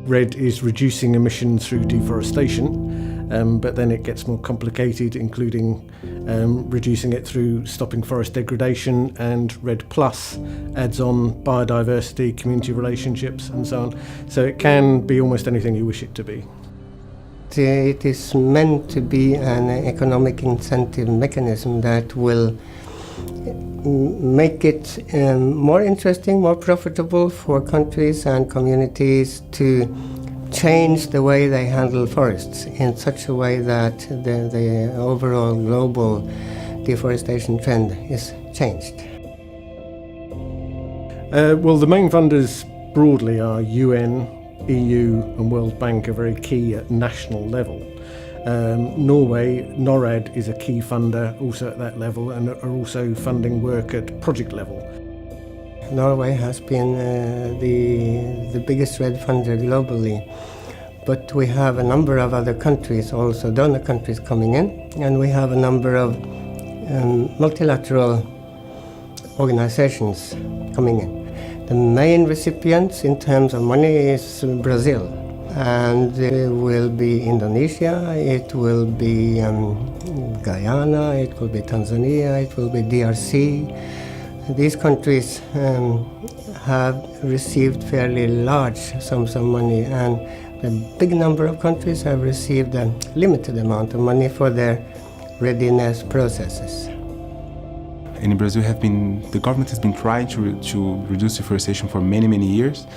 REDD is reducing emissions through deforestation, but then it gets more complicated, including reducing it through stopping forest degradation, and REDD Plus adds on biodiversity, community relationships and so on. So it can be almost anything you wish it to be. It is meant to be an economic incentive mechanism that will make it more interesting, more profitable for countries and communities to change the way they handle forests in such a way that the overall global deforestation trend is changed. Well, the main funders broadly are UN, EU and World Bank are very key at national level. Norway, NORAD is a key funder also at that level and are also funding work at project level. Norway has been the biggest REDD funder globally, but we have a number of other countries, also donor countries coming in, and we have a number of multilateral organizations coming in. The main recipients in terms of money is Brazil, and it will be Indonesia, it will be Guyana, it will be Tanzania, it will be DRC. These countries have received fairly large sums of money, and a big number of countries have received a limited amount of money for their readiness processes. In Brazil, the government has been trying to reduce deforestation for many, many years,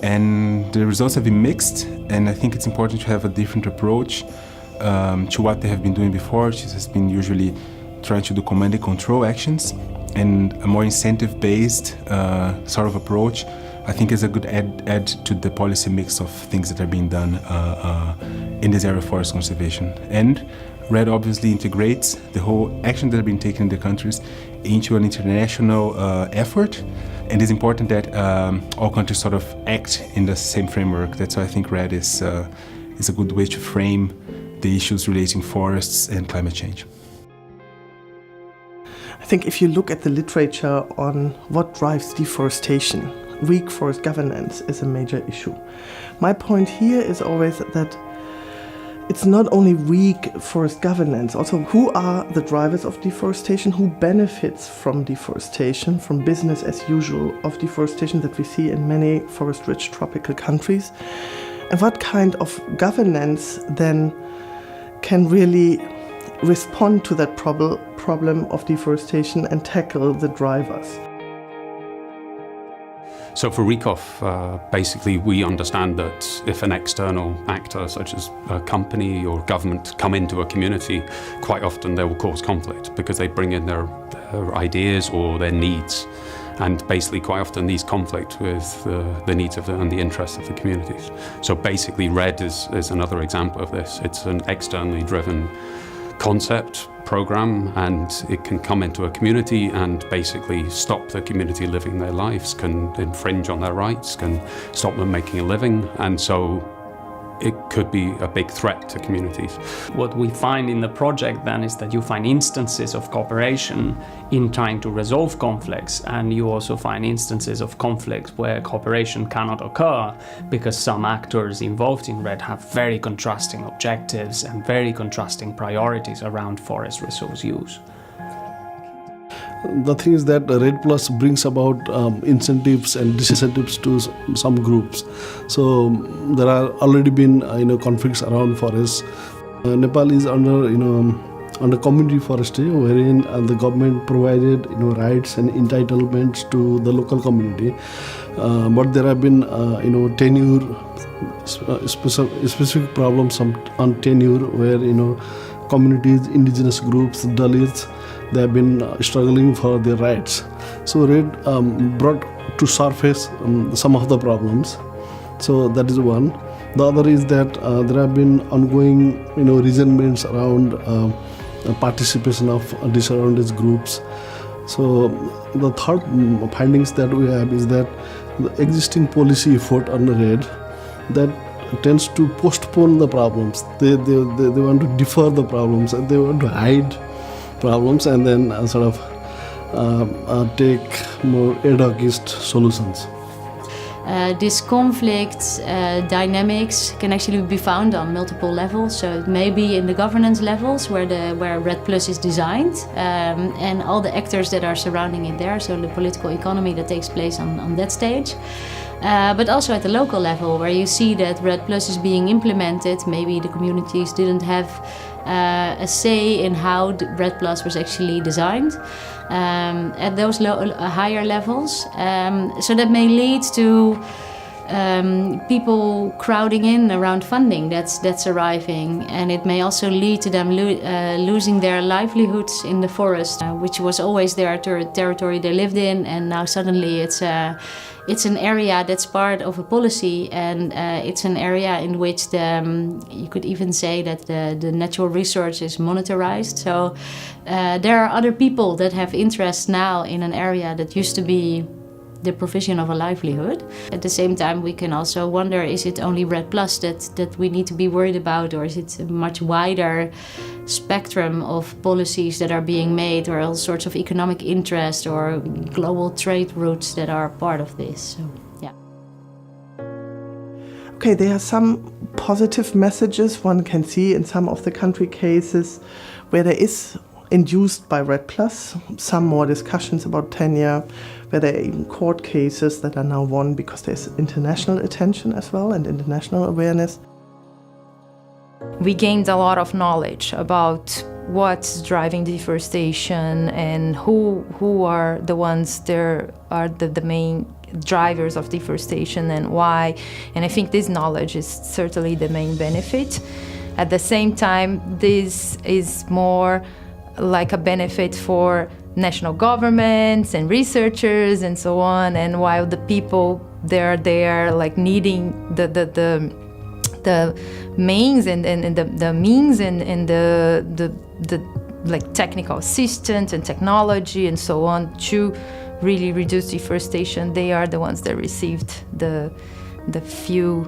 and the results have been mixed, and I think it's important to have a different approach to what they have been doing before, which has been usually trying to do command and control actions, and a more incentive-based sort of approach, I think is a good add to the policy mix of things that are being done in this area of forest conservation. And REDD obviously integrates the whole action that have been taken in the countries into an international effort, and it's important that all countries sort of act in the same framework. That's why I think REDD is a good way to frame the issues relating forests and climate change. I think if you look at the literature on what drives deforestation, weak forest governance is a major issue. My point here is always that it's not only weak forest governance, also who are the drivers of deforestation, who benefits from deforestation, from business as usual of deforestation that we see in many forest-rich tropical countries, and what kind of governance then can really respond to that problem of deforestation and tackle the drivers. So for RECOF, basically we understand that if an external actor such as a company or government come into a community, quite often they will cause conflict because they bring in their ideas or their needs. And basically quite often these conflict with the needs of and the interests of the communities. So basically REDD is another example of this. It's an externally driven concept, program, and it can come into a community and basically stop the community living their lives, can infringe on their rights, can stop them making a living, and so it could be a big threat to communities. What we find in the project then is that you find instances of cooperation in trying to resolve conflicts, and you also find instances of conflicts where cooperation cannot occur because some actors involved in REDD have very contrasting objectives and very contrasting priorities around forest resource use. The thing is that REDD Plus brings about incentives and disincentives to some groups. So there are already been conflicts around forests. Nepal is under community forestry, wherein the government provided rights and entitlements to the local community. But there have been tenure specific problems on tenure where communities, indigenous groups, Dalits, they have been struggling for their rights. So REDD brought to surface some of the problems. So that is one. The other is that there have been ongoing resentments around participation of disadvantaged groups. So the third findings that we have is that the existing policy effort on REDD that tends to postpone the problems. They want to defer the problems and they want to hide problems and then take more ad hocist solutions. This conflict dynamics can actually be found on multiple levels. So it may be in the governance levels where REDD+ is designed, and all the actors that are surrounding it there. So the political economy that takes place on that stage. But also at the local level, where you see that REDD+ is being implemented. Maybe the communities didn't have a say in how REDD+ was actually designed at those higher levels. So that may lead to people crowding in around funding that's arriving, and it may also lead to them losing their livelihoods in the forest, which was always their territory they lived in, and now suddenly it's an area that's part of a policy, and it's an area in which you could even say that the natural resource is monetarized. So there are other people that have interest now in an area that used to be the provision of a livelihood. At the same time, we can also wonder, is it only REDD+ that we need to be worried about, or is it a much wider spectrum of policies that are being made, or all sorts of economic interest or global trade routes that are part of this? So, yeah. Okay, there are some positive messages one can see in some of the country cases where there is induced by REDD+, some more discussions about tenure, where there are even court cases that are now won because there's international attention as well and international awareness. We gained a lot of knowledge about what's driving deforestation and who are the ones that are the main drivers of deforestation and why. And I think this knowledge is certainly the main benefit. At the same time, this is more like a benefit for national governments and researchers and so on, and while the people they're there like needing the means and the means and the like technical assistance and technology and so on to really reduce deforestation, they are the ones that received the few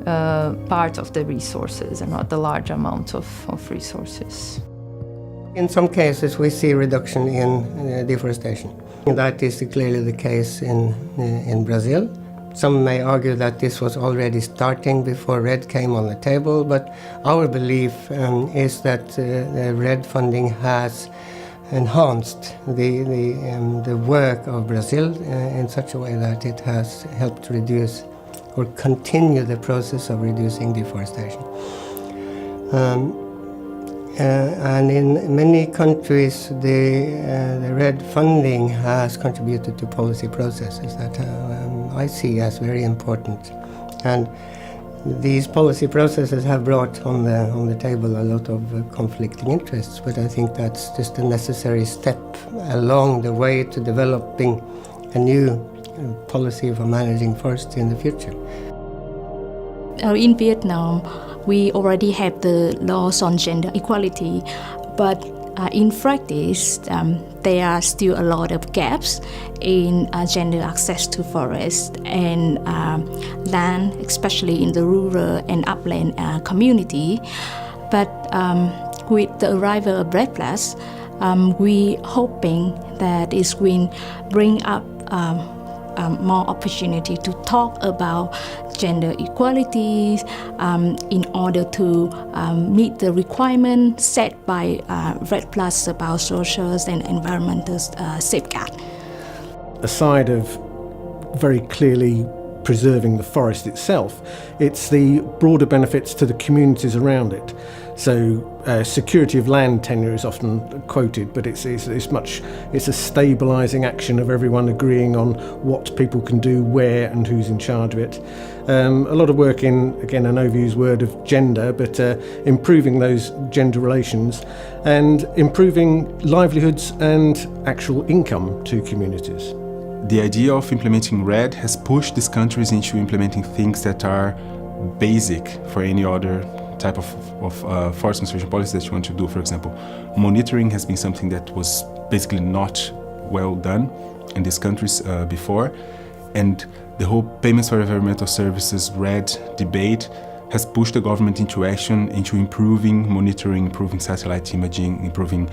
part of the resources and not the large amount of resources. In some cases, we see reduction in deforestation. That is clearly the case in Brazil. Some may argue that this was already starting before REDD came on the table, but our belief is that the REDD funding has enhanced the work of Brazil in such a way that it has helped reduce or continue the process of reducing deforestation. And in many countries, the REDD funding has contributed to policy processes that I see as very important. And these policy processes have brought on the table a lot of conflicting interests, but I think that's just a necessary step along the way to developing a new policy for managing forests in the future. In Vietnam, we already have the laws on gender equality, but in practice, there are still a lot of gaps in gender access to forest and land, especially in the rural and upland community. But with the arrival of REDD+, we hoping that it will bring up more opportunity to talk about gender equality in order to meet the requirements set by REDD+ about social and environmental safeguard. Aside of very clearly preserving the forest itself, it's the broader benefits to the communities around it. So security of land tenure is often quoted, but it's a stabilising action of everyone agreeing on what people can do, where, and who's in charge of it. A lot of work in, again, I know I've used word of gender, but improving those gender relations and improving livelihoods and actual income to communities. The idea of implementing REDD has pushed these countries into implementing things that are basic for any other type of forest conservation policy that you want to do. For example, monitoring has been something that was basically not well done in these countries before, and the whole payments for environmental services REDD debate has pushed the government into action, into improving monitoring, improving satellite imaging, improving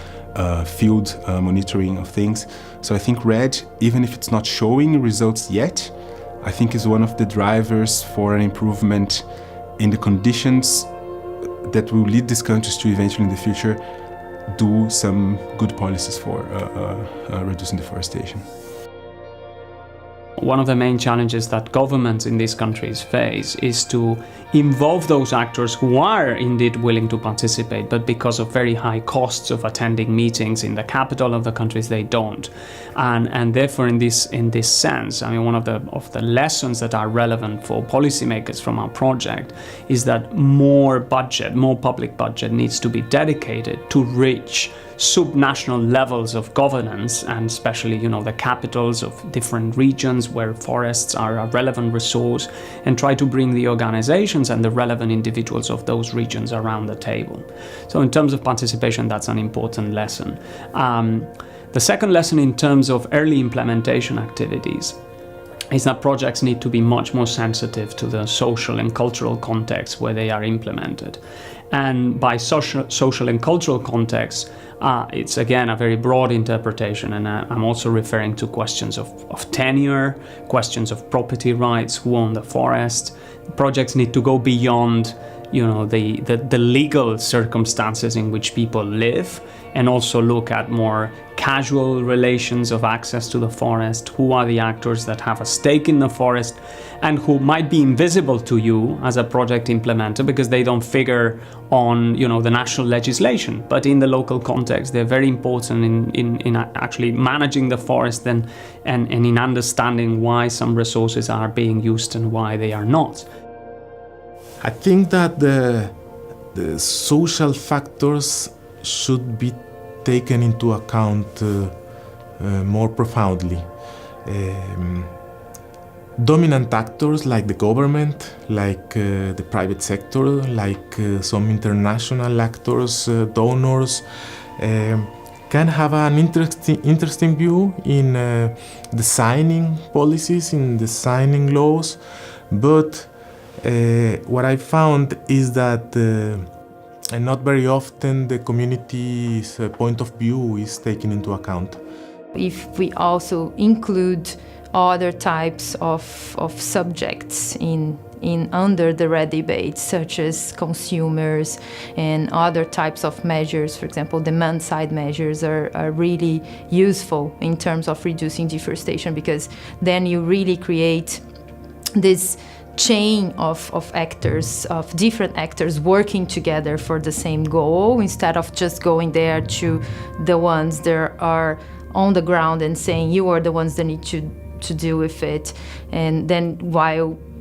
field monitoring of things. So I think REDD, even if it's not showing results yet, I think is one of the drivers for an improvement in the conditions that will lead these countries to eventually in the future do some good policies for reducing deforestation. One of the main challenges that governments in these countries face is to involve those actors who are indeed willing to participate, but because of very high costs of attending meetings in the capital of the countries, they don't. And therefore, in this sense, I mean, one of the lessons that are relevant for policymakers from our project is that more public budget needs to be dedicated to reach subnational levels of governance, and especially, the capitals of different regions where forests are a relevant resource, and try to bring the organizations and the relevant individuals of those regions around the table. So in terms of participation, that's an important lesson. The second lesson in terms of early implementation activities is that projects need to be much more sensitive to the social and cultural context where they are implemented. And by social and cultural context, it's again a very broad interpretation, and I'm also referring to questions of tenure, questions of property rights, who own the forest. Projects need to go beyond the legal circumstances in which people live, and also look at more casual relations of access to the forest. Who are the actors that have a stake in the forest and who might be invisible to you as a project implementer because they don't figure on the national legislation, but in the local context they're very important in actually managing the forest and in understanding why some resources are being used and why they are not. I think that the social factors should be taken into account more profoundly. Dominant actors like the government, like the private sector, like some international actors, donors, can have an interesting view in designing policies, in designing laws, but what I found is that not very often the community's point of view is taken into account. If we also include other types of subjects in under the REDD debate, such as consumers and other types of measures, for example, demand-side measures are really useful in terms of reducing deforestation, because then you really create this chain of actors, of different actors working together for the same goal, instead of just going there to the ones that are on the ground and saying you are the ones that need to deal with it. And then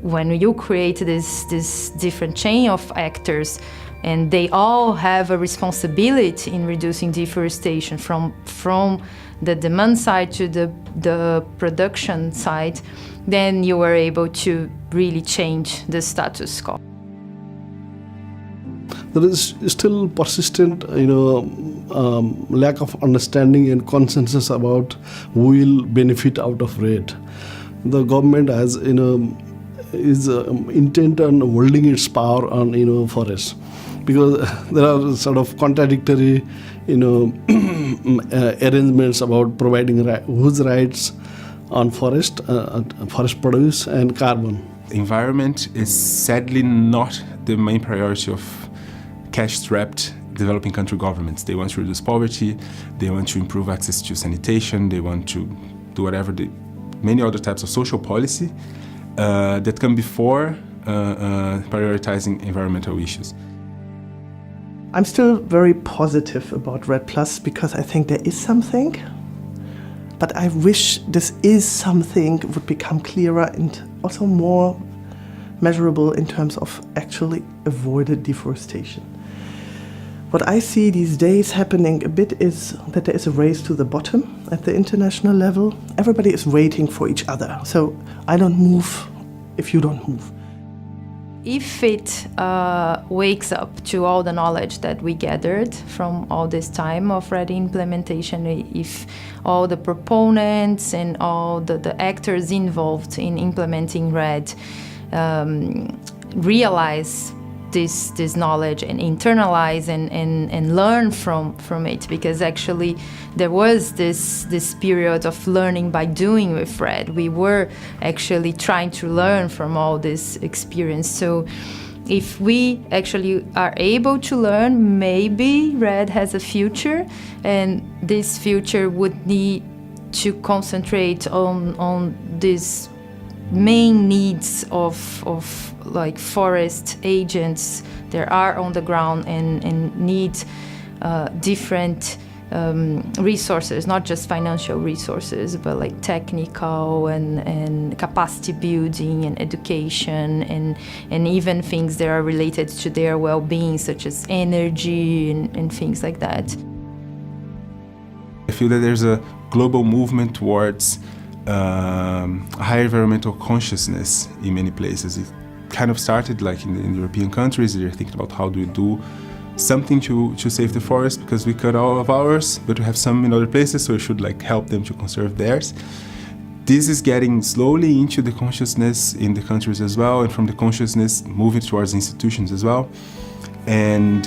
when you create this different chain of actors, and they all have a responsibility in reducing deforestation from the demand side to the production side, then you are able to really change the status quo. There is still persistent, lack of understanding and consensus about who will benefit out of REDD. The government has, is intent on holding its power on, forests, because there are sort of contradictory, arrangements about providing whose rights on forest produce and carbon. Environment is sadly not the main priority of cash-strapped developing country governments. They want to reduce poverty, they want to improve access to sanitation, they want to do whatever, many other types of social policy that come before prioritizing environmental issues. I'm still very positive about REDD+, because I think there is something, but I wish this is something would become clearer and also more measurable in terms of actually avoided deforestation. What I see these days happening a bit is that there is a race to the bottom at the international level. Everybody is waiting for each other. So I don't move if you don't move. If it wakes up to all the knowledge that we gathered from all this time of REDD implementation, if all the proponents and all the actors involved in implementing REDD realize this knowledge and internalize and learn from it, because actually there was this period of learning by doing with REDD. We were actually trying to learn from all this experience. So if we actually are able to learn, maybe REDD has a future, and this future would need to concentrate on these main needs of like forest agents that are on the ground and need different resources, not just financial resources, but like technical and capacity building and education and even things that are related to their well-being, such as energy and things like that. I feel that there's a global movement towards higher environmental consciousness in many places. It kind of started like in the European countries. They're thinking about how do we do something to save the forest, because we cut all of ours, but we have some in other places, so we should like help them to conserve theirs. This is getting slowly into the consciousness in the countries as well, and from the consciousness moving towards institutions as well. And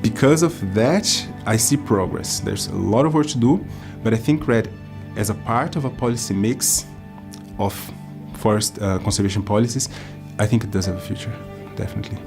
because of that, I see progress. There's a lot of work to do, but I think REDD, as a part of a policy mix of forest conservation policies, I think it does have a future, definitely.